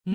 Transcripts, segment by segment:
Të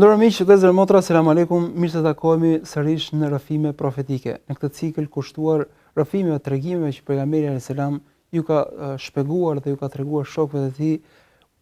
nderuar miq, vëllezër e motra, selam aleikum. Mirë se takohemi sërish në rrëfime profetike. Në këtë cikël kushtuar rrëfimeve, tregimeve që pejgamberi alayhis salam ju ka shpjeguar dhe ju ka treguar shokëve të tij,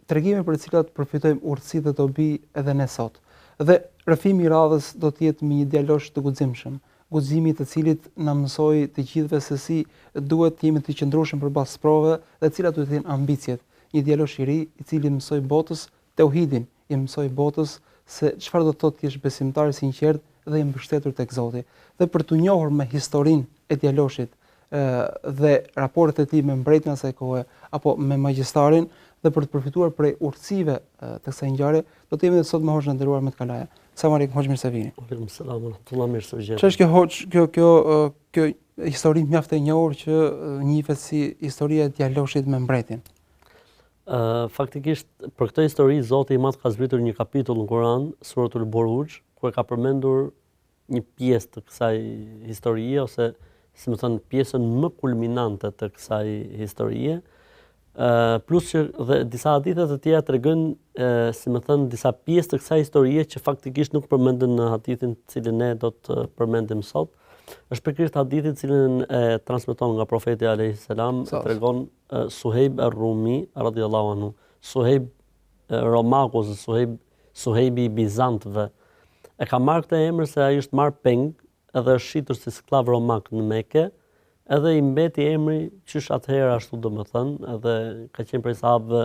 tregime për të cilat përfitojmë urtësi dhe dobi edhe ne sot. Dhe rrëfimi i radhës do të jetë me një djalosh të guximshëm, guximi i të cilit na mësoi të gjithëve se si duhet të jemi të qëndrueshëm përballë provave dhe cilat duhet të jenë ambicjet. Një djalosh i ri i cili mësoi botës tauhidin, i mësoi botës se çfarë do të thotë të jesh besimtar i sinqert dhe i mbështetur tek Zoti. Dhe për të njohur me historinë e djaloshit dhe raportet e tij me mbretin e asaj kohe apo me magjestarin dhe për të përfituar prej urtësive të kësaj ngjarje, do të jemi sot me hoxhën e nderuar Ahmed Kalaja. Selam aleikum, hoxh, mirë se vini. Aleikum selam, tullah mirë se vjen. Ç'është kjo hoxh, kjo histori mjaft e njohur që njihet si historia e djaloshit me mbretin? Faktikisht për këtë histori Zoti i Madh ka zbritur një kapitull në Kur'an, suratul Buruj, ku e ka përmendur një pjesë të kësaj historie ose, si më thënë, pjesën më kulminante të kësaj historie. Plus që dhe disa hadithe të tjera tregojnë, si më thënë, disa pjesë të kësaj historie që faktikisht nuk përmenden në hadithin të cilin ne do të përmendim sot. Është pikërisht hadithi i cilin e transmeton nga profeti alayhis salam, tregon Suhejb ar-Rumi radhiyallahu anhu. Suhejb Romaku ose Suhejbi i Bizantëve. E ka marrë këtë emër se ai është marrë peng edhe është shitur si sklav romak në Mekë, edhe i mbeti emri qysh atëherë ashtu domethënë, edhe ka qenë prej sahabëve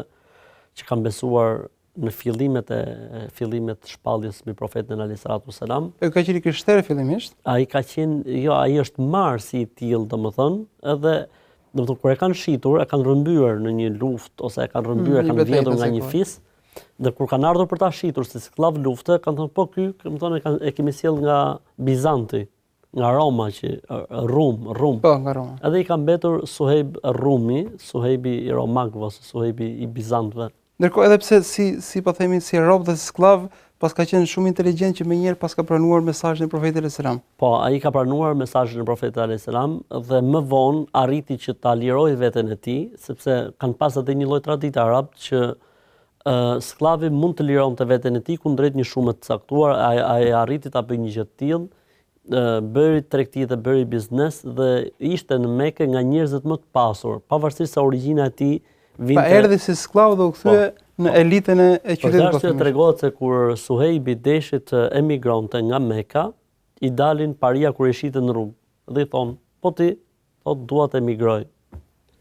që kanë besuar në fillimet shpalljes mbi profetin alayhis salam. Ai ka qenë krishterë fillimisht? Ai ka qenë, jo, ai është marrë si i tillë domethënë, edhe domethënë kur e kanë shitur, e kanë rrëmbyer në një luftë ose e kanë rrëmbyer, kanë vjedhur nga një fis, dhe kur kanë ardhur për ta shitur si sklav lufte, kanë thënë po ky, domethënë e kemi sjell nga Bizanti, nga Roma që Rum. Po, nga Roma. Edhe i ka mbetur Suhejb Rumi, Suhejbi i Romakëve ose Suhejbi i Bizantëve. Ndërkohë edhe pse si po themi si rob dhe si sklav, pas ka qenë shumë inteligjent që menjëherë pas ka pranuar mesazhin e profetit alayhis salam. Po, ai ka pranuar mesazhin e profetit alayhis salam dhe më vonë arriti që ta lirojë veten e tij, sepse kanë pas atë një lloj tradite arab që sklavi mund të lironte veten e tij kundrejt një shume të caktuar, ai arriti ta bëjë një gjë të tillë, bëri tregti dhe bëri biznes dhe ishte në Mekë nga njerëzit më të pasur, pavarësisht se origjina e tij vinte. Pa erdhi si sklav dhe u kthye në elitën e qytetit. Po ashtu tregohet se kur Suhejbi deshi të emigronte nga Mekka, i dalin paria kur i shitën në rrugë. Dhe i thon, po ti, thot dua të emigroj.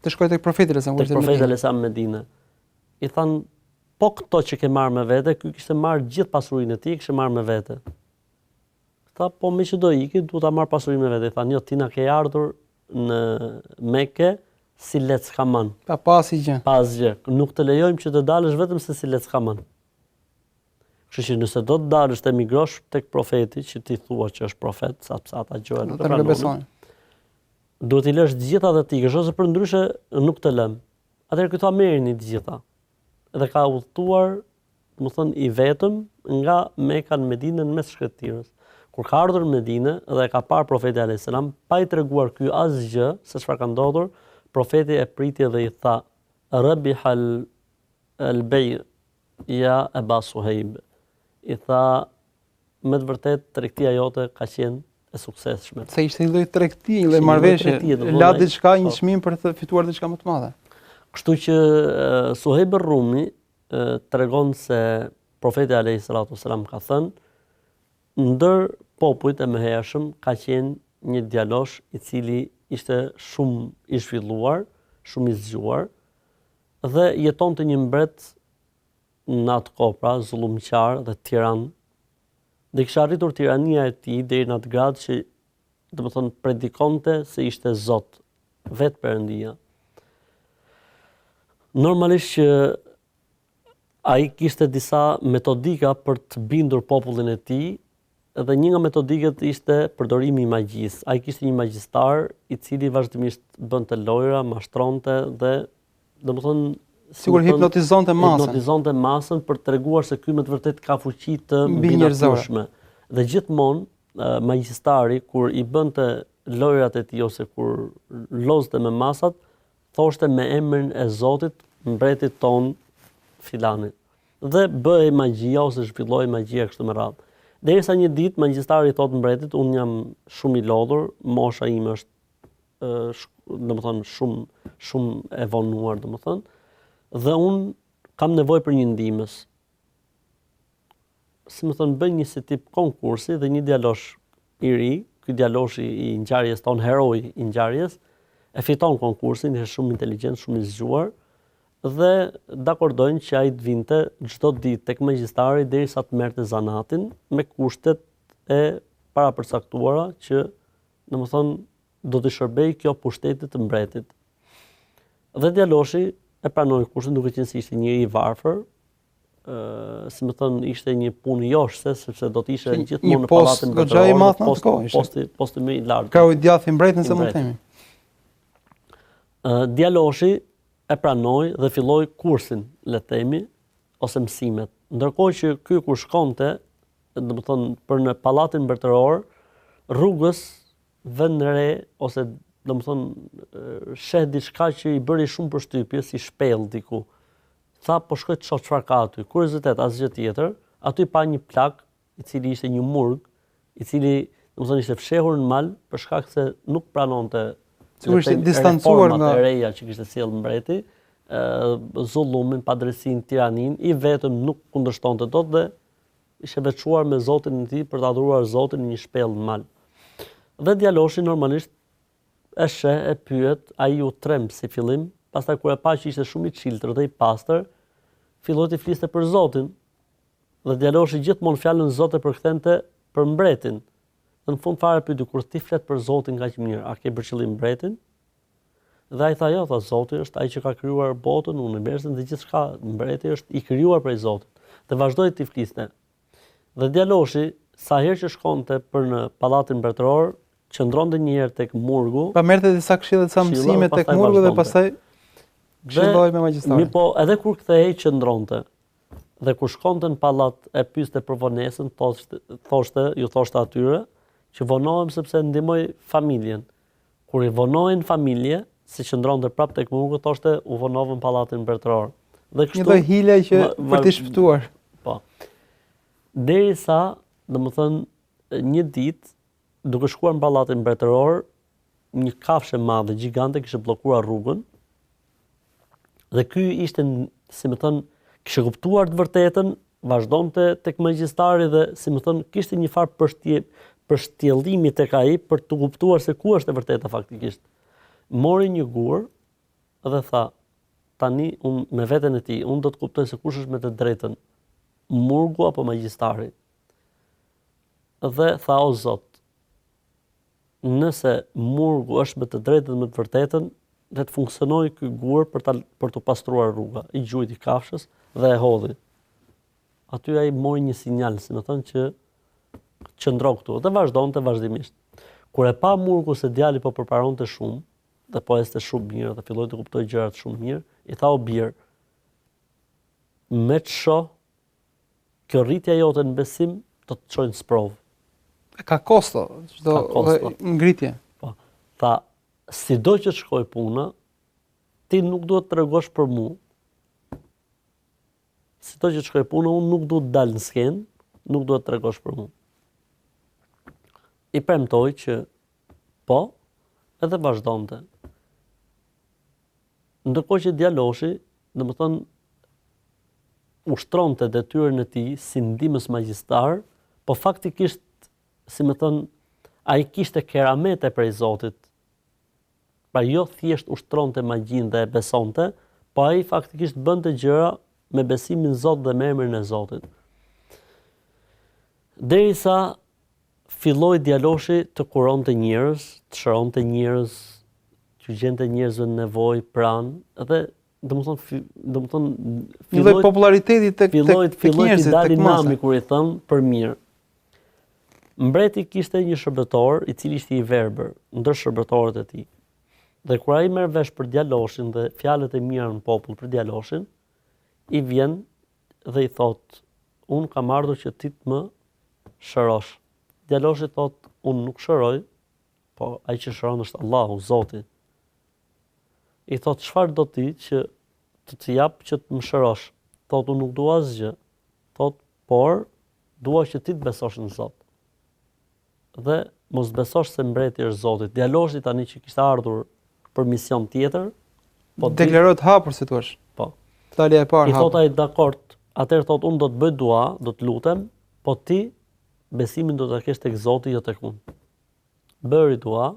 Të shkoj tek profeti alayhis salam. Tek profeti alayhis salam në Medinë. I than, po këto që ke marrë me vete, ky kishte marrë gjithë pasurinë e tij, kishte marrë me vete. Tha, po me që do iki, duhet ta marr pasurinë me vete. I than, jo, ti na ke ardhur në Mekë si leckaman. Pa pas gjë. Pas gjë. Nuk të lejojmë që të dalësh vetëm se si leckaman. Kështu që nëse do të dalësh të emigrosh tek profeti që ti thua që është profet, sepse ata gjëra nuk e pranojnë. Duhet i lësh të gjitha dhe ti, ose përndryshe nuk të lëm. Atëherë këto merrni të gjitha. Dhe ka udhëtuar, domethënë i vetëm nga Mekka në Medinën mes shkretirës. Kur ka ardhur në Medinë dhe ka parë profeti alayhis salam, pa i treguar ky asgjë se çfarë ka ndodhur, profeti e priti dhe i tha, Rabihal al-bay' ya Aba Suhejb. I tha, me të vërtet tregtia jote ka qenë e suksesshme. Se ishte një lloj tregtie, një lloj marrëveshje, la diçka, një çmim për të fituar diçka më të madhe. Kështu që Suhejb ar-Rumi tregon se profeti alayhis salam ka thënë, ndër popujt e mëhershëm ka qenë një djalosh i cili ishte shumë i zhvilluar, shumë i zgjuar, dhe jetonte një mbret në atë kohë, pra zullumqar dhe tiran. Dhe kishte arritur tirania e tij deri në atë gradë që domethënë predikonte se ishte Zot, vetë Perëndia. Normalisht që ai kishte disa metodika për të bindur popullin e tij Dhe një nga metodiket ishte përdorimi i magjisë. Ai kishte një magjistar i cili vazhdimisht bënte lojra, mashtronte dhe domethënë sigur hipnotizonte masën. Hipnotizonte masën për treguar se ky me të vërtetë ka fuqi të mbinatshme. Dhe gjithmonë magjistari kur i bënte lojrat e tij ose kur lozte me masat, thoshte me emrin e Zotit, mbretit ton filani. Dhe bëhej magjia ose zhvilloi magjia kështu me radhë. Derisa një ditë magjistari i thot mbretit, unë jam shumë i lodhur, mosha ime është domethënë shumë e vonuar domethënë, dhe unë kam nevojë për një ndihmës. Si më thënë, bëj një si tip konkursi dhe një djalosh i ri, ky djalosh i ngjarjes ton, heroi i ngjarjes, e fiton konkursin, ishte shumë inteligjent, shumë i zgjuar, dhe dakordojnë që ai të vinte çdo ditë tek magjistari derisa të merrte zanatin me kushtet e parapërcaktuara që domethënë do të shërbej kjo pushtetit të mbretit. Dhe djaloshi e pranoi kushtin duke qenë se ishte njëri i varfër, si më thënë, ishte një punë joshse, sepse do të ishte gjithmonë në pallatin mbretëror, posti më i lartë. Ka u djathi mbretin se mund të themi. Djaloshi e pranoi dhe filloi kursin, le të themi, ose mësimet. Ndërkohë që ky kur shkonte, domethënë për në pallatin mbretëror, rrugës vën re ose domethënë sheh diçka që i bëri shumë përshtypje, si shpellë diku. Tha, po shkoj të shoh çfarë ka aty. Kuriozitet, asgjë tjetër. Aty pa një plak, i cili ishte një murg, i cili domethënë ishte fshehur në mal për shkak se nuk pranonte sigurisht distancuar nga e reja që kishte sjell mbreti, zullumin, padrejsinë, tiraninë, i vetëm nuk kundërshtonte dot dhe ishte veçuar me Zotin e tij për ta adhuruar Zotin në një shpellë në mal. Dhe djaloshi normalisht e sheh, e pyet, ai u tremb si fillim, pastaj kur e pa që ishte shumë i çiltër dhe i pastër, filloi të fliste për Zotin. Dhe djaloshi gjithmonë fjalën Zot e përkthente për mbretin. Në fund fare pyeti, kur ti flet për Zotin kaq mirë, a ke për qëllim mbretin? Dhe ai tha, jo, tha, Zoti është ai që ka krijuar botën, universin dhe gjithçka. Mbreti është i krijuar prej Zotit. Dhe vazhdoi të fliste. Dhe djaloshi, sa herë që shkonte për në pallatin mbretëror, qëndronte një herë tek murgu. Pa merrte disa këshilla të mësime tek murgu dhe pastaj këshilloi me magjistarin. Mi po, edhe kur kthehej qëndronte. Dhe kur shkonte në pallat e pyeste për vonesën, ju thoshte atyre që vonohem sepse ndihmoj familjen. Kur i vonojnë familje, si qëndronte prapë tek murgu, thoshte u vonova në pallatin mbretëror. Dhe kështu një lloj hile që për të shpëtuar. Po. Derisa, domethënë, një ditë duke shkuar në pallatin mbretëror, një kafshë e madhe gjigante kishte bllokuar rrugën. Dhe ky ishte, si më thon, kishte kuptuar të vërtetën, vazhdonte tek magjistari dhe, si më thon, kishte një farë përshtjellimi tek ai për të kuptuar se ku është e vërteta faktikisht. Mori një gur dhe tha, tani unë me veten e tij, unë do të kuptoj se kush është me të drejtën, murgu apo magjistari. Dhe tha, o Zot, nëse murgu është me të drejtën dhe me të vërtetën, le të funksionojë ky gur për të pastruar rruga. I gjujti kafshës dhe e hodhi. Aty ai mori një sinjal, si më thënë, që qëndro këtu dhe vazhdonte vazhdimisht. Kur e pa murgu se djali po përparonte shumë dhe po este shumë mirë dhe filloi të kuptojë gjërat shumë mirë, i tha, o bir, me të shoh, kjo rritja jote në besim do të çojnë sprov. Ka kosto, çdo ngritje. Po. Tha, sido që të shkoj puna, ti nuk duhet të tregosh për mua. Sido që të shkoj puna, unë nuk duhet të dal në skenë, nuk duhet të tregosh për mua. I premtoi që po, edhe vazhdonte. Ndërkohë që djaloshi, domethënë, ushtronte detyrën e tij si ndihmës magjistar, po faktikisht, si më thon, ai kishte keramete prej Zotit. Pra jo thjesht ushtronte magjinë dhe e besonte, po ai faktikisht bënte gjëra me besimin në Zot dhe me emrin e Zotit. Derisa filloi djaloshi të kuronte njerëz, të shëronte njerëz, që gjente njerëzve në nevojë pranë dhe domethënë një lloj populariteti tek njerëzit, tek nami kur i thon për mirë. Mbreti kishte një shërbëtor i cili ishte i verbër ndër shërbëtorët e tij. Dhe kur ai merr vesh për djaloshin dhe fjalët e mira në popull për djaloshin, i vjen dhe i thot: "Unë kam ardhur që ti të më shërosh." Djaloshi thot: "Unë nuk shëroj, po ai që shëron është Allahu, Zoti." I thot: "Çfarë do ti që të jap që të më shërosh?" Thot: "Unë nuk dua asgjë." Thot: "Por dua që ti të besosh në Zot. Dhe mos besosh se mbreti është Zoti." Djaloshi tani që kishte ardhur për mision tjetër, po deklarohet hapur si thua. Po. Talja e parë. I thot ai: "Dakord." Atëherë thot: "Unë do të bëj dua, do të lutem, po ti besimin do ta kesh tek Zoti, jo tek unë." Bëri dua,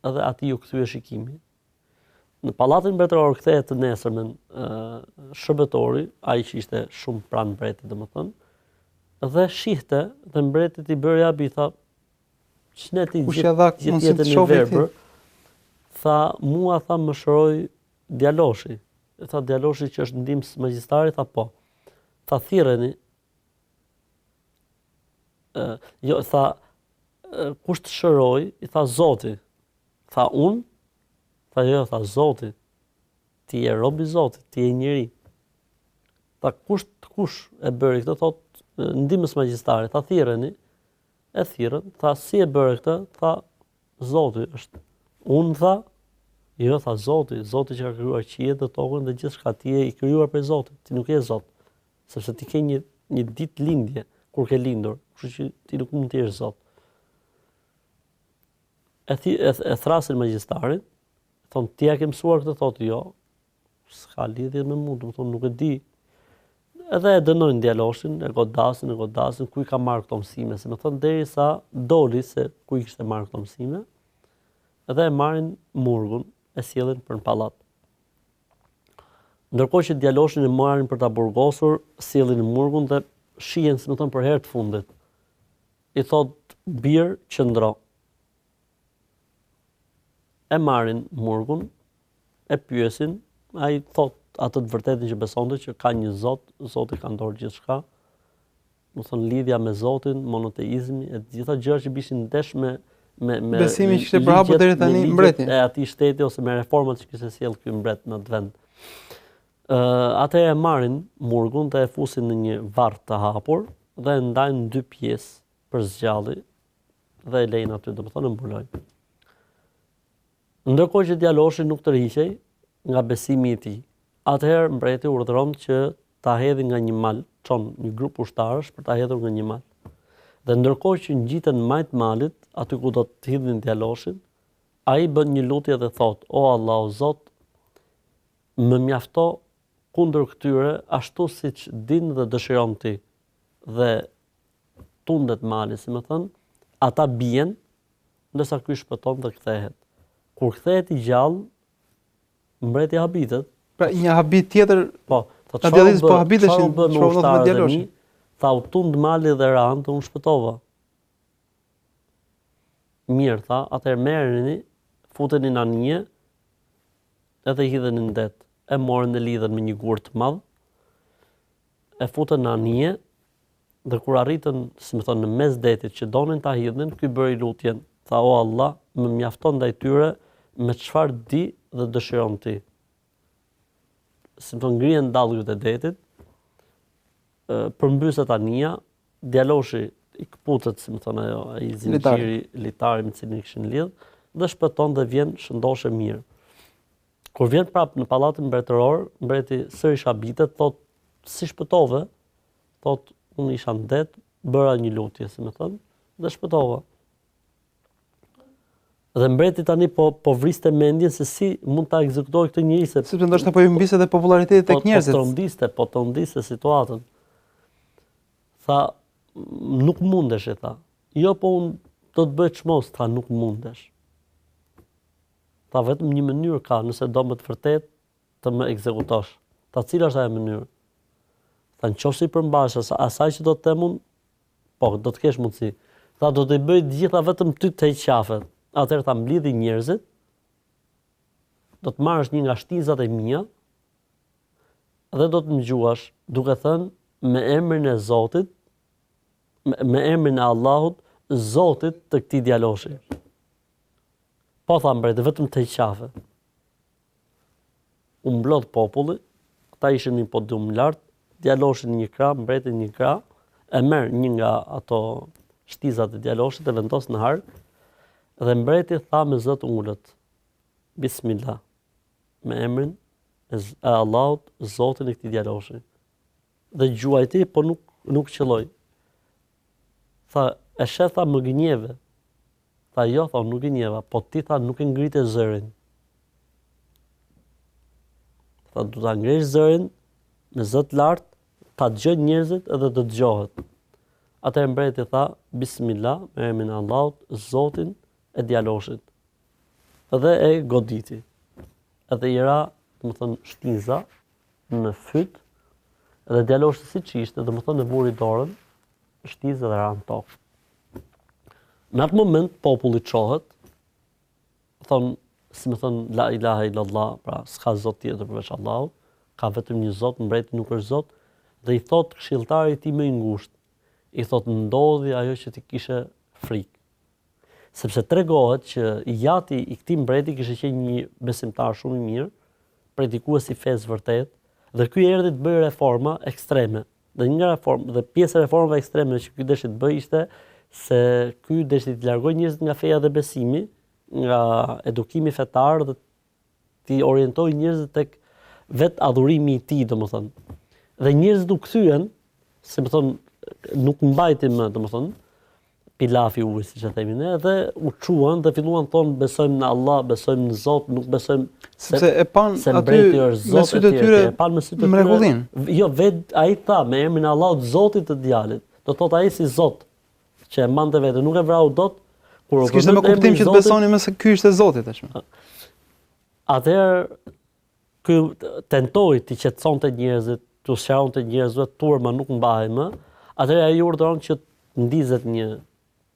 edhe ati ju kthye shikimi. Në pallatin mbretëror kthehet të nesërmen shërbëtori, ai që ishte shumë pranë mbretit, domethënë, dhe shihte dhe mbretit i bëri habi, tha: "Ç'neti gjithë jetën e verbër." Tha: "Mua tha më shëroi djaloshi." Tha: "Djaloshi që është ndihmës magjistari?" Tha: "Po." Tha: "Thirreni." Jo, tha: "Kush të shëroi?" I tha: "Zoti." Tha: "Unë?" Tha: "Jo." Tha: "Zoti. Ti je rob i Zotit, ti je njeri." Tha: "Kush e bëri këtë?" Thot: "Ndihmës magjistari." Tha: "Thirreni." E thirrën. Tha: "Si e bëre këtë?" Tha: "Zoti është." "Unë?" Tha: "Jo." Tha: "Zoti, Zoti që ka krijuar qiellin dhe tokën dhe gjithçka, ti je i krijuar prej Zotit, ti nuk je Zot, sepse ti ke një ditë lindje kur ke lindur, kështu që ti nuk mund të jesh Zot." E thrasin magjistarin, thonë: "Ti ja ke mësuar këtë?" Thotë: "Jo." "S'ka lidhje me mua, do të thonë nuk e di." Edhe e dënojnë djaloshin, e godasin, ku i ka marrë këto mësime, se më thënë derisa doli se ku i kishte marrë këto mësime, edhe e marrin murgun, e sjellin për në pallat. Ndërkohë që djaloshin e marrin për ta burgosur, sjellin në murgun dhe shihen, si më thënë, për herë të fundit. I thot: "Bir, qëndro." E marrin murgun, e pyesin, ai thot atë të vërtetën që besonte, që ka një Zot, Zoti ka dorë gjithçka. Do thënë lidhja me Zotin, monoteizmi, e gjitha gjërat që bishin ndesh me besimi që kishte përhapur deri tani mbreti. E atij shteti ose me reformat që kishte sjell ky mbret në atë vend. Atëherë e marrin murgun dhe e fusin në një varr të hapur dhe e ndajnë në dy pjesë për zgjalli dhe e lejnë aty, domethënë mbulojnë. Ndërkohë që djaloshi nuk tërhiqej nga besimi i tij, atëherë mbreti urdhëron që ta hedhin nga një mal, çon një grup ushtarësh për ta hedhur nga një mal. Dhe ndërkohë që ngjiten majt malit, aty ku do të hidhin djaloshin, ai bën një lutje dhe thot: "O Allahu Zot, më mjafto kundër këtyre ashtu siç din dhe dëshiron ti." Dhe tundet mali, si më thënë, ata bien, ndërsa ky shpëton dhe kthehet. Kur kthehet i gjallë, mbreti habitet. Pra një habit tjetër. Po, ta djallis po habiteshin, çfarë me djaloshin? Tha: "U tund mali dhe ran, të unë shpëtova." "Mirë," tha, "atëherë merreni, futeni në anije, edhe hidheni në det." E morën e lidhen me një gur të madh, e futën në anije, dhe kur arritën, si më thonë, në mes detit që donin ta hidhin, ky bëri lutjen, tha: "O Allah, më mjafton ndaj tyre me çfarë di dhe dëshiron ti." Si më thonë, ngrihen dallgët e detit, përmbyset anija, djaloshi i kputet, si më thonë ajo, ai zinxhiri litari me cilin kishin lidh, dhe shpëton dhe vjen shëndoshe mirë. Kur vjen prapë në pallatin mbretëror, mbreti sërish habitet, thot: "Si shpëtove?" Thot: "Unë isha në det, bëra një lutje, si më thënë, dhe shpëtova." Dhe mbreti tani po vriste mendjen se si mund ta ekzekutojë këtë njerëz, sepse ndoshta po i humbiste edhe populariteti tek njerëzit. Po trondiste situatën. Tha: "Nuk mundesh," e tha. "Jo, po unë do të bëj çmos," tha, "nuk mundesh." Tha: "Vetëm një mënyrë ka, nëse do më të vërtet të më ekzekutosh." Tha: "Cila është ajo mënyrë?" Tha: "Nëse i përmbash asaj që do të them unë, po do të kesh mundësi." Tha: "Do të bëj të gjitha vetëm ty të heq qafet." Atëherë tha: "Mblidhi njerëzit, do të marrësh një nga shtizat e mia dhe do të më gjuash duke thënë me emrin e Zotit me emrin e Allahut, Zotit të këtij djaloshi. Po tha mbreti, vetëm të qafe. U mblodh populli, këta ishin një podium lart, djaloshi në një krah, mbreti në një krah, e merr një nga ato shtizat e djaloshit e vendos në hark, dhe mbreti tha me zot ulët, Bismillah, me emrin e Allahut, Zotin e këtij djaloshi. Dhe gjuajti, po nuk qëlloj. Tha, e shetha më gënjeve. Tha, jo, tha, nuk gënjeva, po ti tha nuk e ngrite zërin. Tha, du ta ngresh zërin me zot lart, ta dëgjojnë njerëzit edhe të dëgjohet. Atëherë mbreti tha, Bismillah, me emrin e Allahut, Zotin e djaloshit. Edhe e goditi. Edhe i ra, domethënë shtiza në fyt, edhe djaloshi siç ishte, domethënë e vuri dorën, shtizë dhe ra në tokë. Në atë moment populli çohet, thonë, si më thonë, la ilaha illallah, pra s'ka zot tjetër përveç Allahut, ka vetëm një zot, mbreti nuk është zot, dhe i thot këshilltari i tij më i ngushtë, i thot ndodhi ajo që ti kishe frikë. Sepse tregohet që jati i këtij mbreti kishte qenë një besimtar shumë i mirë, predikues i fesë vërtet, dhe ky erdhi të bëjë reforma ekstreme. Dhe një reformë, dhe pjesë e reformave ekstreme që ky deshi të bëjë ishte se ky deshi të largojë njerëzit nga feja dhe besimi, nga edukimi fetar dhe t'i orientojë njerëzit tek vetë adhurimi i tij, domethënë. Dhe njerëzit u kthyen, se më thonë, nuk mbajti më, domethënë, pilafi ujë, siç e themi ne, dhe u çuan dhe filluan thonë besojmë në Allah, besojmë në Zot, nuk besojmë se e pan se mbreti është Zot e tyre, e pan me sytë e mrekullin. Jo, vetë ai tha me emrin e Allahut Zotit të djalit. Do thotë ai si Zot që e mante vetë, nuk e vrau dot kur s'kishte më kuptim që të besonin më se ky ishte Zoti tashmë. Atëherë ky tentoi të qetësonte njerëzit, të sqaronte njerëzve, turma nuk mbahej më. Atëherë ai urdhëron që të ndizet një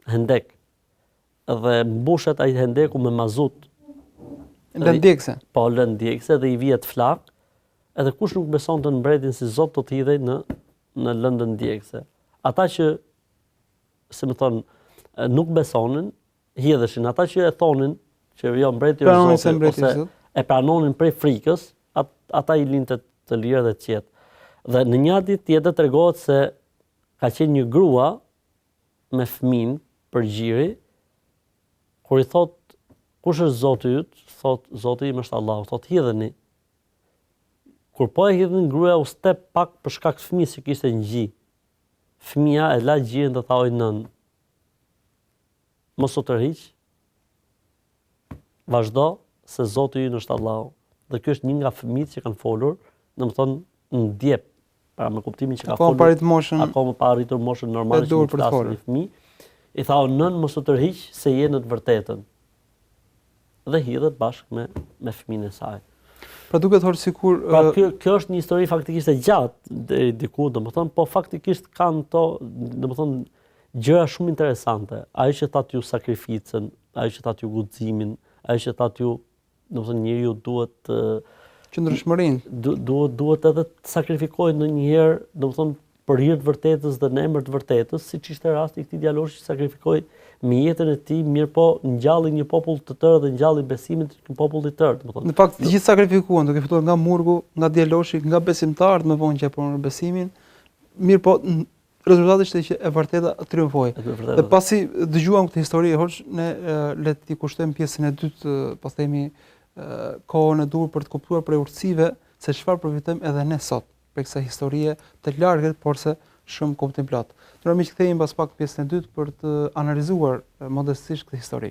hendek dhe mbushet ai hendeku me mazut. Lëndjekse. Po, lëndjekse dhe i vihet flak, edhe kush nuk besonte në mbretin si Zot do të hidhej në lëndën ndjekse. Ata që, se më thonë, nuk besonin, hidheshin. Ata që e thonin që jo mbreti është Zoti ose e pranonin prej frikës, ata i linte të lirë dhe të qetë. Dhe në një ditë tjetër tregohet se ka qenë një grua me fëmin për gjiri, kur i thot, kush është Zoti yt? Thot, Zoti im është Allahu. Thot, hidheni. Kur po e hidhin, gruaja u step pak për shkak të fëmijës që kishte në gji. Fëmia e la gjirin dhe tha, oj nën, mos u tërhiq, vazhdo se Zoti ynë është Allahu. Dhe ky është një nga fëmijët që kanë folur, domethënë në djep, para me kuptimin që ka folur. Akoma pa arritur moshën normale që mund të flasë një fëmijë. I tha, nën mos u tërhiq se je në të vërtetën. Dhe hidhet bashkë me fëmijën e saj. Pra duket thotë sikur kjo është një histori faktikisht e gjatë deri diku, domethënë, po faktikisht kanë domethënë gjëra shumë interesante. Ajo që thatë ju sakrificën, ajo që thatë ju guximin, ajo që thatë ju, domethënë njeriu duhet qëndrueshmërinë. Duhet edhe të sakrifikojë ndonjëherë, domethënë për hir të vërtetës dhe në emër të vërtetës, siç ishte rasti i këtij djaloshi që sakrifikoi me jetën e tij, mirë po ngjalli një popull të tërë dhe ngjalli besimin të një populli të tërë, domethënë. Në fakt të gjithë sakrifikuan, duke fituar nga murgu, nga djaloshi, nga besimtarët më vonë që e pronën besimin, mirë po rezultati ishte që e vërteta triumfoi. Dhe pasi dëgjuam këtë histori, hoç ne le të kushtojmë pjesën e dytë, po themi kohën e dur për të kuptuar prej urtësive se çfarë përfitojmë edhe ne sot për kësaj historie të largët, por se shumë kuptim plot. Normalisht kthehemi pas pak pjesën e dytë për të analizuar modestisht këtë histori.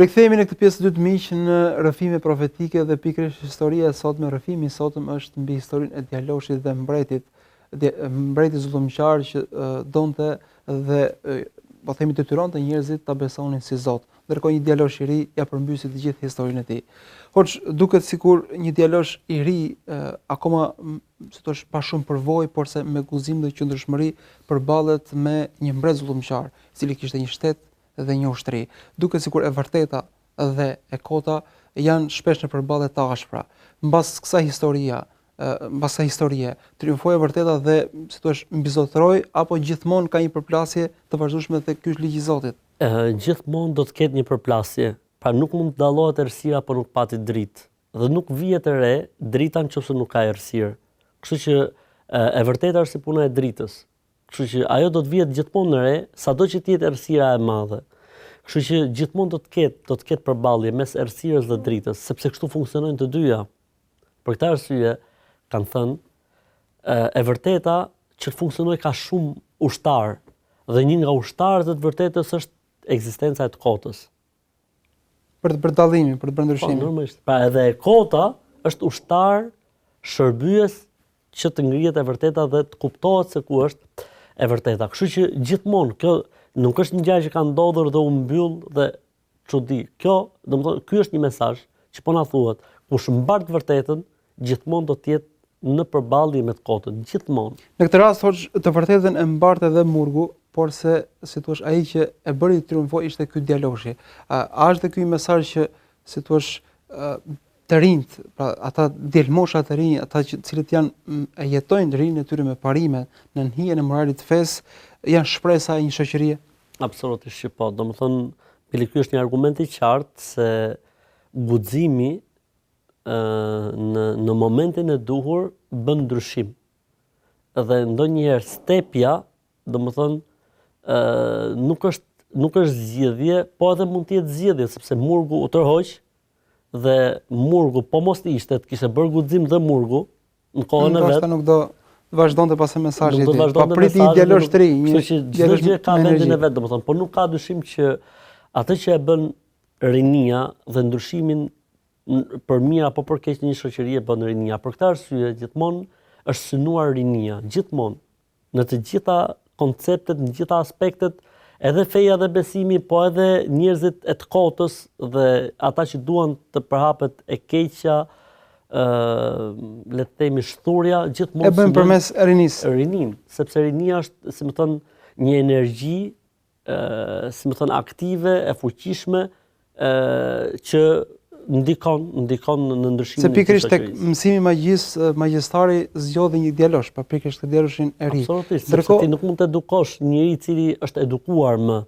Rikthehemi në këtë pjesë të dytë miq në rrëfime profetike dhe pikërisht historia e sotme, rrëfimi i sotëm është mbi historinë e djaloshit dhe mbretit, mbreti zullumqar që donte dhe po themi detyronte njerëzit ta besonin si Zot. Ndërkohë një djalosh i ri ja përmbysi të gjithë historinë e tij. Hoç duket sikur një djalosh i ri akoma si thosh pa shumë përvojë, por se me guzim dhe qëndrueshmëri përballet me një mbret zullumqar, i cili kishte një shtet dhe një ushtri. Duket sikur e vërteta dhe e kota janë shpesh në përballje të ashpra. Mbas kësaj historie, triumfoi e vërteta dhe si thua mbizotëroi apo gjithmonë ka një përplasje të vazhdueshme dhe ky është ligji i Zotit. Gjithmonë do të ketë një përplasje. Pra nuk mund të dallohet errësira apo nuk pati dritë. Dhe nuk vihet e re drita nëse nuk ka errësirë. Kështu që e vërteta është si puna e dritës. Kështu që ajo do të vihet gjithmonë në re, sado që të jetë errësira e madhe. Kështu që gjithmonë do të ketë përballje mes errësirës dhe dritës, sepse kështu funksionojnë të dyja. Për këtë arsye kanë thënë e vërteta që të funksionojë ka shumë ushtar, dhe një nga ushtarët e të vërtetës është ekzistenca e të kotës. Për dallimin, për ndryshimin. Po, normalisht. Pra edhe e kota është ushtar shërbyes që të ngrihet e vërteta dhe të kuptohet se ku është e vërteta. Kështu që gjithmonë kjo nuk është një gjë që ka ndodhur dhe u mbyll dhe çudi. Kjo, domethënë, ky është një mesazh që po na thuhet, kush mbar të vërtetën, gjithmonë do të jetë në përballje me të kotën, gjithmonë. Në këtë rast thosh të vërtetën e mbart edhe murgu, por se si thua ai që e bëri të triumfoj ishte ky djaloshi. A është ky mesazh që si thua të rinjt, pra ata djelmosha të rinj, ata që cilët janë jetojnë rinjën e tyre me parime në hijen e moralit të fesë, janë shpresa e një shoqërie? Absolutisht që po. Domethënë, ky është një argument i qartë se guximi në momentin e duhur bën ndryshim. Dhe ndonjëherë stepja, domethënë, nuk është zgjedhje, po edhe mund të jetë zgjedhje, sepse murgu u tërhoq dhe murgu po mos ishte të kishte bërë guxim dhe murgu në kohën e vet. Nuk do vazhdonte pas mesazhit. Pa priti një djalosh të ri, një çdo gjë ka vendin e vet, domethënë, por nuk ka dyshim që atë që e bën rinia dhe ndryshimin për mirë apo për keq në një shoqëri e bën rinia. Për këtë arsye gjithmonë është synuar rinia, gjithmonë në të gjitha konceptet, në të gjitha aspektet, edhe feja dhe besimi, po edhe njerëzit e të kotës dhe ata që duan të përhapet e keqja, le të themi shturja, gjithmonë e bën përmes rinisë. Rinin, sepse rinia është, si më thon, një energji, si më thon, aktive, e fuqishme, që ndikon në ndryshimin. Se pikërisht tek mësimi i magjisë, magjistari zgjodhi një djalosh, pa pikërisht djaloshin e ri. Absolutisht, sepse ti nuk mund të edukosh njëri i cili është edukuar më.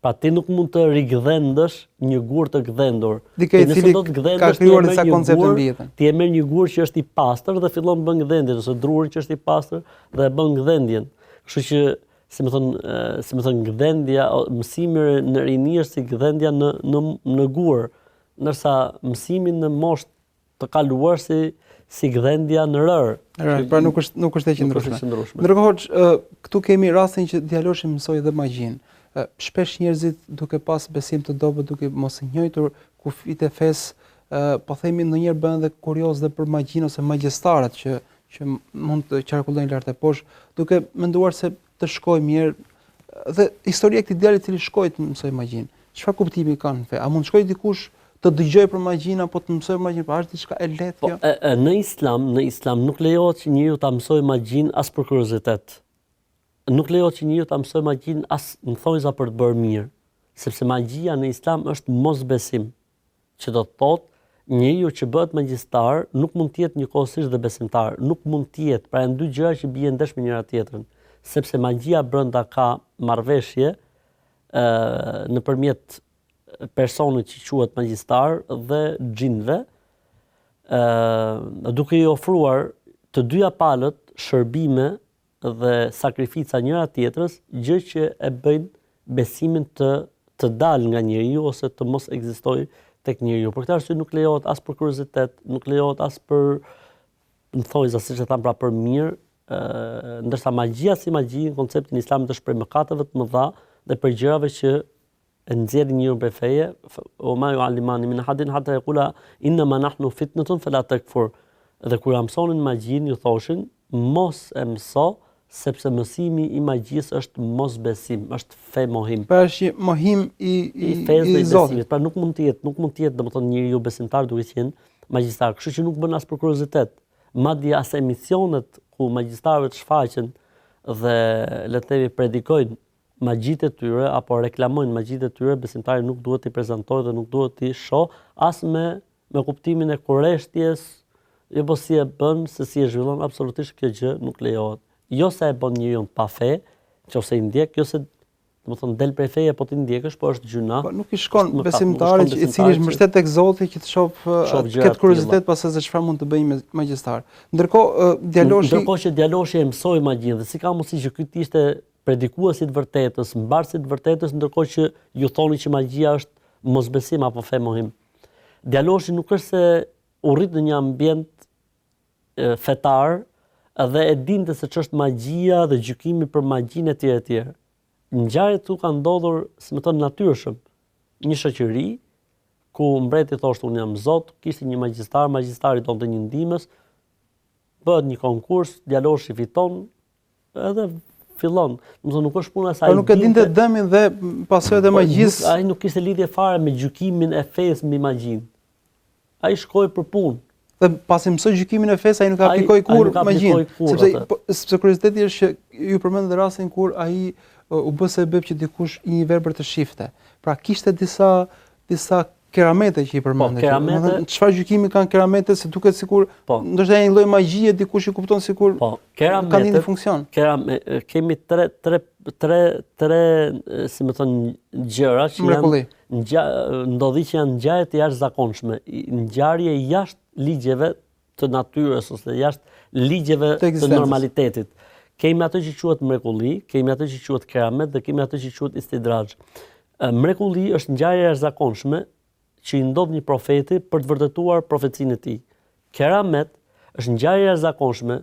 Pa ti nuk mund të rigdhendësh një gur të gdhendur. Dikë i cili ka krijuar disa koncepte mbi jetën. Ti e merr një gur që është i pastër dhe fillon bën gdhendjen, ose drurin që është i pastër dhe e bën gdhendjen. Kështu që, si më thon, gdhendja, mësimi në rini është si gdhendja në gur. Ndërsa mësimin në moshë të kaluar si gdhendja në rër. Pra nuk është e qëndrueshme. Ndërkohë këtu kemi rastin që djaloshi mësoi dhe magjinë. Shpesh njerëzit duke pas besim të dobët, duke mos e njohur kufit e fesë, po themi ndonjëherë bëhen dhe kurioz dhe për magjinë ose magjistarët që mund të qarkullojnë lart e poshtë, duke menduar se të shkojë mirë. Dhe historia e këtij djalit i cili shkoi të mësoi magjinë. Çfarë kuptimi ka në fe? A mund të shkojë dikush të dëgjoj për magjinë apo të mësoj magjinë, pa është diçka e lehtë kjo? Në Islam nuk lejohet që njeriu ta mësoj magjinë as për kuriozitet. Nuk lejohet që njeriu ta mësoj magjinë as në thonjza për të bërë mirë, sepse magjia në Islam është mosbesim, që do të thotë njeriu që bëhet magjistar nuk mund të jetë njëkohësisht dhe besimtar, nuk mund të jetë, pra janë dy gjëra që bien ndesh me njëra tjetrën, sepse magjia brenda ka marrëveshje nëpërmjet personit që quhet magjistar dhe xhinëve, duke i ofruar të dyja palët shërbime dhe sakrifica njëra tjetrës, gjë që e bëjnë besimin të dalë nga njeriu ose të mos ekzistojë tek njeriu. Për këtë arsye nuk lejohet as për kuriozitet, nuk lejohet as për, në thonjza siç e tham, pra për mirë, ndërsa magjia si magji në konceptin islamit është prej mëkateve të mëdha dhe për gjërave që e nxjerrin njeriu prej feje, o ma yu'allimani min hadin hatta yaqula inna ma nahnu fitnatun fala takfur. Dhe kur mësonin magjinë ju thoshin mos e mëso, sepse mësimi i magjisë është mosbesim, është fe mohim. Pra është mohim i Zotit. Pra nuk mund të jetë domethënë njeriu besimtar duke qenë magjistar, kështu që nuk bën as për kuriozitet. Madje as emisionet ku magjistarët shfaqen dhe le të themi predikojnë magjitë e tyre apo reklamojnë magjitë e tyre, besimtari nuk duhet t'i prezantojë dhe nuk duhet t'i shoh as me kuptimin e kurreshtjes, jo po si e bën, se si e zhvillon, absolutisht kjo gjë nuk lejohet. Jo se e bën njeriu pa fe, nëse i ndjek, jo se domethënë del prej feje po ti ndjekësh, po është gjuna. Po nuk i shkon besimtarit i cili është mbështet tek Zoti që të shoh këtë kuriozitet pas se çfarë mund të bëjë me magjistar. Ndërkohë që djaloshi e mësoi magjinë dhe si ka mundësi që ky të ishte predikuesi të vërtetës, mbarësi të vërtetës, ndërkohë që ju thoni që magjia është mosbesim apo fe mohim. Djaloshi nuk është se u rrit në një ambient fetar dhe e dinte se ç'është magjia dhe gjykimi për magjinë etj etj. Ngjarjet këtu kanë ndodhur, si më thon, natyrshëm. Një shoqëri ku mbreti thoshte unë jam Zot, kishte një magjistar, magjistari donte një ndihmës, bëhet një konkurs, djaloshi fiton, edhe fillon. Domethënë nuk është puna e saj. Po nuk e dinte dëmin dhe pasojat e magjisë. Ai nuk kishte lidhje fare me gjykimin e fesë mbi magjinë. Ai shkoi për punë. Dhe pasi mësoi gjykimin e fesë, ai nuk aplikoi kur magjinë. Sepse kurioziteti është që ju përmend rastin kur ai u bë sebeb që dikush i një verbër të shifte. Pra kishte disa keramete që i përmendet. Çfarë gjykimi kanë kerametet, se duket sikur ndoshta një lloj magjie dikush i kupton sikur kanë një funksion. Kemi tre si më thon gjëra që ndodhi që janë ngjarje të jashtëzakonshme, ngjarje jashtë ligjeve të natyrës ose jashtë ligjeve të normalitetit. Kemi atë që quhet mrekulli, kemi atë që quhet keramet dhe kemi atë që quhet istidrazh. Mrekulli është ngjarje e jashtëzakonshme që i ndodh një profeti për të vërtetuar profecinë e tij. Keramet është ngjarje e jashtëzakonshme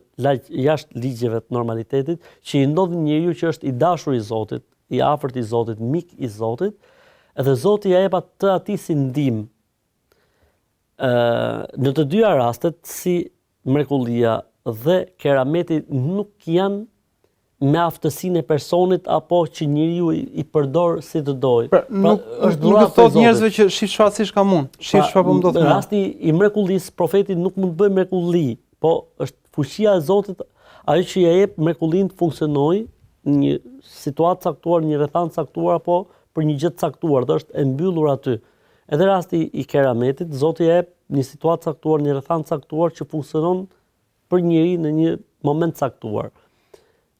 jashtë ligjeve të normalitetit që i ndodh njeriu që është i dashur i Zotit, i afërt i Zotit, mik i Zotit, edhe Zoti ja jep atë atij si ndihmë. Në të dyja rastet, si mrekullia dhe kerameti nuk janë me aftësinë e personit apo që njeriu i përdor si të dojë. Nuk thot njerëzve që shif çfarë siç kam unë, shif çfarë po më ndodh. Në rasti i mrekullisë, profeti nuk mund të bëjë mrekulli, po është fuqia e Zotit ajo që ja jep mrekullinë të funksionojë në një situatë caktuar, një rrethant caktuar apo për një gjë të caktuar, dhe është e mbyllur aty. Edhe rasti i kerametit, Zoti ja jep një situatë caktuar, një rrethant caktuar që funksionon për njëri në një moment caktuar.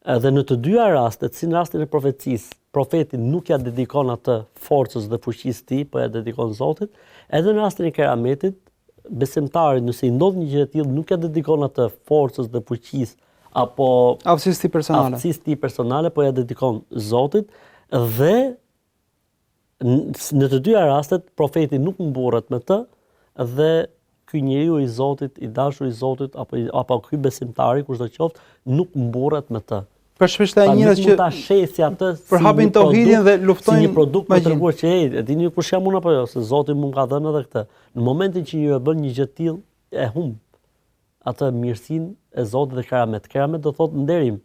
Edhe në të dyja rastet, si në rastin e profecisë, profeti nuk ja dedikon atë forcës dhe fuqisë së tij, po ja dedikon Zotit. Edhe në rastin e kerametit, besimtari nëse i ndodh një gjë e tillë, nuk ja dedikon atë forcës dhe fuqisë apo aftësisë tij personale, po ja dedikon Zotit. Dhe në të dyja rastet, profeti nuk mburret me të dhe ky njeriu i Zotit, i dashur i Zotit apo ky besimtari, kushdo qoftë, nuk mburret me të. Për shpesh ta njerëz që ta shesi atë për hapin tauhidin dhe luftojnë si një produkt për treguar që e dini kush jam unë apo jo, se Zoti më ka dhënë edhe këtë. Në momentin që ju e bën një gjë të tillë, e humb atë mirësinë e Zotit dhe keramet. Keramet do thotë nderim.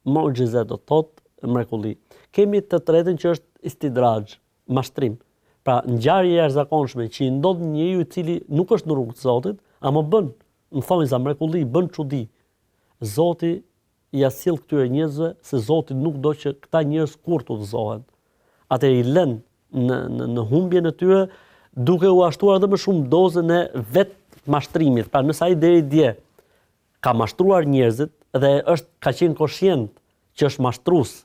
Mu'jize do thotë mrekulli. Kemi të tretën që është istidrazh, mashtrim. Pra ngjarje e jashtëzakonshme që i ndodh njeriu i cili nuk është në rrugt të Zotit, ama bën, më thonë za mrekulli, bën çudi. Zoti ja sill këtyre njerëzve se Zoti nuk do që këta njerëz kurrë të udhëzohen. Atëherë i lën në humbjen e tyre, duke u ashtruar edhe më shumë dozën e vet mashtrimit. Pra nëse ai deri dje ka mashtruar njerëzit dhe ka qenë koshient që është mashtrues,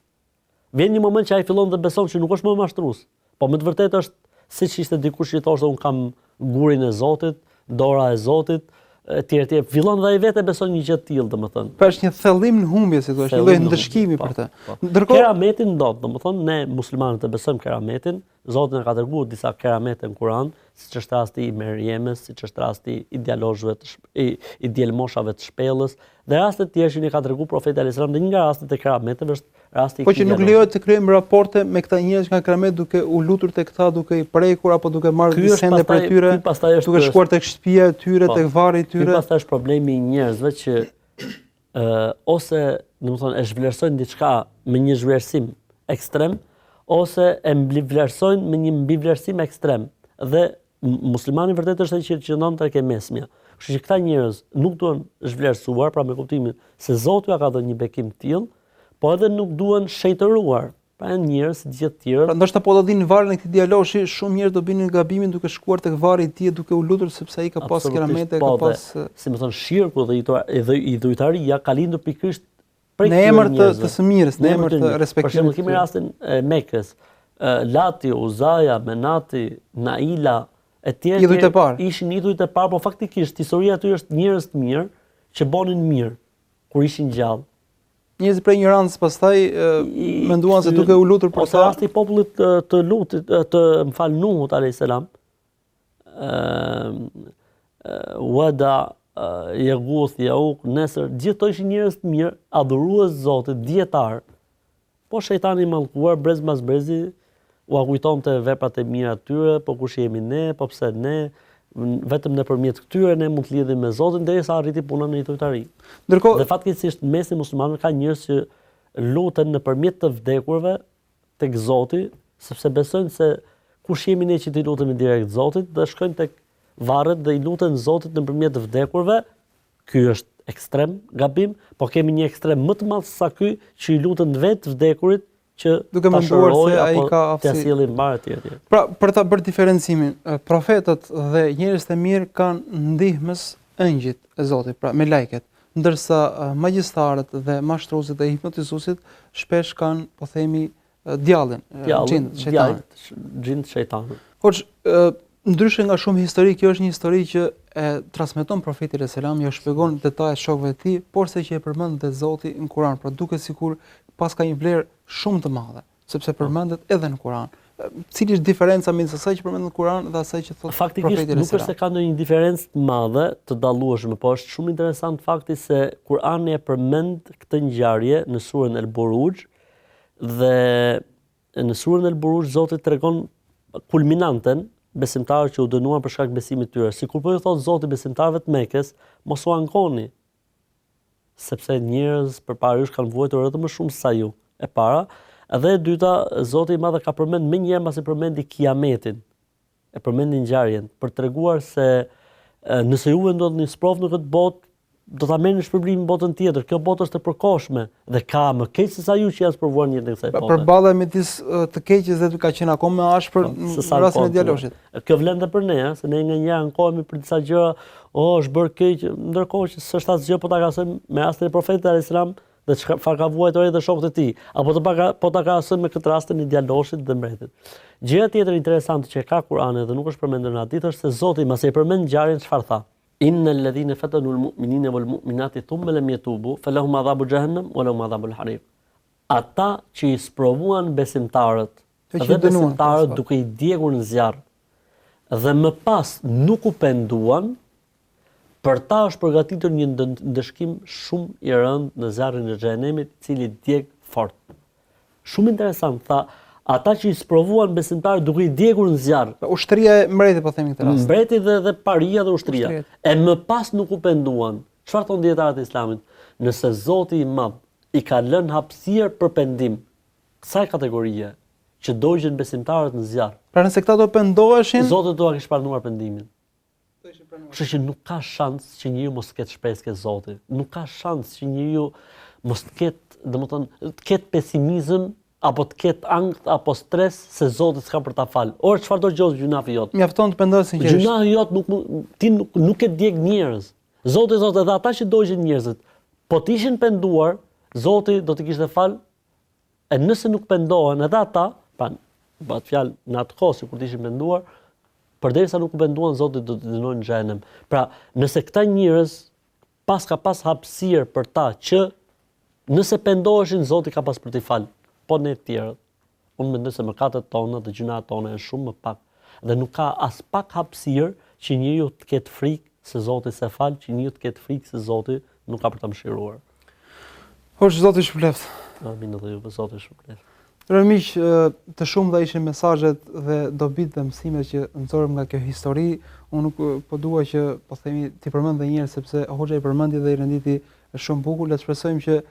vjen një moment që ai fillon të beson që nuk është më mashtrues. Po me të vërtetë është siç ishte dikush që thoshte un kam gurin e Zotit, dora e Zotit, etj. Fillon dhe ai vetë beson një gjë të tillë, domethënë. Pra është një thellim në humbje, si thua, një lloj ndëshkimi për të. Ndërkohë kerametin ndodh, domethënë ne muslimanët e besojmë kerametin, Zoti na ka treguar disa keramete në Kur'an, siç është rasti i Merjemës, siç është rasti i djalozhëve i djelmoshave të shpellës, dhe raste të tjera që ne ka treguar profeti alayhis salam, dhe një nga rastet e kerameteve është rasti i Po që nuk lejohet të krijojmë raporte me këta njerëz që kanë keramet duke u lutur tek këta, duke i prekur apo duke marrë sende prej tyre, duke shkuar tek shtëpia e tyre, tek varri i tyre. Ky pastaj është problemi i njerëzve që ose, domethënë, e zhvlerësojnë diçka me një zhvlerësim ekstrem, ose e mbivlerësojnë me një mbivlerësim ekstrem. Dhe muslimani vërtet është ai që qëndron tek e mesmja. Kështu që këta njerëz nuk duhen zhvlerësuar, pra me kuptimin se Zoti ja ka dhënë një bekim të tillë, po edhe nuk duhen shejtëruar, Pra janë njerëz të gjithë tjerë. Pra ndoshta po do dinë varrin e këtij dialoshi, shumë njerëz do binin gabimin duke shkuar tek varri i tij duke u lutur sepse ai ka pas keramete, ka pas si më thon shirku dhe idhujtaria ka lindur pikërisht prej në emër të së mirës, në emër të respektimit. Për shembull, kemi rastin e Mekës, Lati, Uzaja, Menati, Naila, e tjerë ishin idhujt e parë, po faktikisht historia aty është njerëz të mirë që bonin mirë kur ishin gjallë. Njerëz prej ignorancës pastaj menduan se duke u lutur për ta. Rasti i popullit të lutit Nuhut alayhis salam, Wada, Yaguth, Yauq, Nesër, gjithë to ishin njerëz të mirë, adhurues Zotit, dietar. Po shejtani i mallkuar brez mbas brezi u kujtonte veprat e mira të tyre, po kush jemi ne, po pse ne, vetëm nëpërmjet këtyre ne mund të lidhemi me Zotin derisa arriti puna në idhujtari. Ndërkohë, dhe fatkeqësisht mes muslimanëve ka njerëz që luten nëpërmjet të vdekurve tek Zoti, sepse besojnë se kush jemi ne që t'i lutemi direkt Zotit, dhe shkojnë tek varret dhe i luten Zotit nëpërmjet të vdekurve. Ky është ekstrem gabim, po kemi një ekstrem më të madh se sa ky që i luten vetë vdekurit që duke menduar se ai ka aftësi të sjellë mbar etj. Pra, për ta bërë diferencimin, profetët dhe njerëzit e mirë kanë ndihmës engjëjt e Zotit, pra me lajket, ndërsa magjistarët dhe mashtruesit e hipnotizuesit shpesh kanë, po themi, djallin, xhinët shejtanit. Por ndryshe nga shumë histori, kjo është një histori që e transmeton profeti selam, ja shpjegon detajet shokëve të tij, por se që e përmend dhe Zoti në Kur'an, pra duket sikur pas ka një vlerë shumë të madhe, sepse përmendet edhe në Kur'an. Cili është diferenca midis asaj që përmendet në Kur'an dhe asaj që thot profeti selam? Faktikisht nuk është se ka ndonjë diferencë të madhe të dallueshme, por është shumë interesant fakti se Kur'ani e përmend këtë ngjarje në surën El-Buruj dhe në surën El-Buruj Zoti tregon kulminanten besimtarët që u dënuan për shkak besimit të tyre. Sikur po i thot Zoti besimtarëve të Mekës, mos u ankoni, sepse njerëz përpara jush kanë vuajtur edhe më shumë sa ju. E para, dhe e dyta, Zoti i Madh ka përmend më një herë pasi përmendi kiametin. E përmendi ngjarjen për treguar se nëse juve ndodhni sprovë në këtë botë, do ta merrni shpërblimin në botën tjetër. Kjo botë është e përkohshme dhe ka më keq se sa ju që janë sprovuar në jetën e kësaj bote. Përballja midis të keqes dhe të ka qenë akoma më ashpër në rastin e djaloshit. Kjo vlen edhe për ne, se ne nganjëherë ankohemi për disa gjëra, është bërë keq, ndërkohë që s'është asgjë po ta krahasojmë me rastin e profetit alayhis salam dhe çfarë ka vuajtur edhe shokët e tij, apo po ta krahasojmë me këtë rastin e djaloshit dhe mbretit. Gjëja tjetër interesante që ka Kur'ani dhe nuk është përmendur në hadith është se Zoti masi e përmend ngjarjen çfarë tha? Innal ladhina fatanu al-mu'minina wal-mu'minati thumma lam yatubu falahum adhabu jahannam wa lahum adhabul hariq. Ata që i sprovuan besimtarët dhe besimtarët duke i djegur në zjarr dhe më pas nuk u penduan, për ta është përgatitur një ndëshkim shumë i rëndë në zjarrin e xhenemit, i cili djeg fort. Shumë interesant, tha, ata që i sprovuan besimtarët duke i djegur në zjarr. Ushtria e mbretit po themi këtë rast. Mbreti dhe paria dhe ushtria. E më pas nuk u penduan. Çfarë thon dietarët e Islamit? Nëse Zoti i Madh i ka lënë hapësirë për pendim kësaj kategorie që dogjen besimtarët në zjarr. Pra nëse këta do pendoheshin, Zoti do ta kishte pranuar pendimin. Kështu që nuk ka shans që njeriu mos ketë shpresë ke Zoti. Nuk ka shans që njeriu mos ketë, domethënë, të ketë pesimizëm apo të ketë ankth apo stres se Zoti s'ka për ta fal. Or çfarë do gjos gjunafi jot? Mjafton të pendohesh sinqerisht. Gjunafi jot nuk e djeg njerëz. Zoti thotë edhe ata që dojnë njerëzit, po të ishin penduar, Zoti do t'i kishte fal. E nëse nuk pendohen edhe ata, pa bëhet fjalë në atë kohë sikur të ishin penduar, përderisa nuk u penduan, Zoti do t'i dënojë në xhenem. Pra, nëse këta njerëz ka pas hapësirë për ta që nëse pendoheshin, Zoti ka pas për t'i fal. Po ne të tjerët, unë mendoj se mëkatet tona dhe gjunat tona janë shumë më pak dhe nuk ka as pak hapësirë që njeriu të ketë frikë se Zoti s'e fal, që njeriu të ketë frikë se Zoti nuk ka për ta mëshiruar. Hosh Zoti shpëleft. Amin dhe ju, Zoti shpëleft. Rëmiq, të shumë dhe ishin mesazhet dhe dobit dhe mësimet që nxorëm nga kjo histori. Unë nuk po dua që po themi ti përmend edhe një herë sepse hoxha i përmendi dhe i renditi shumë bukur. Le të shpresojmë që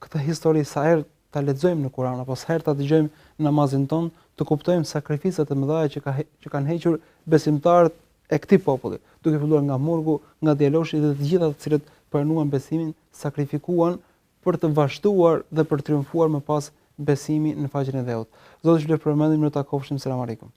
këtë histori sa herë ta lexojmë në Kur'an apo sa herë ta dëgjojmë në namazin ton, të kuptojmë sakrificat e mëdha që kanë hequr besimtarët e këtij populli, duke filluar nga murgu, nga djaloshi dhe të gjitha të cilët pranuan besimin, sakrifikuan për të vazhduar dhe për triumfuar më pas besimi në faqen e dheut. Zoti ju shpërblendim, ne takofshim. Selam aleikum.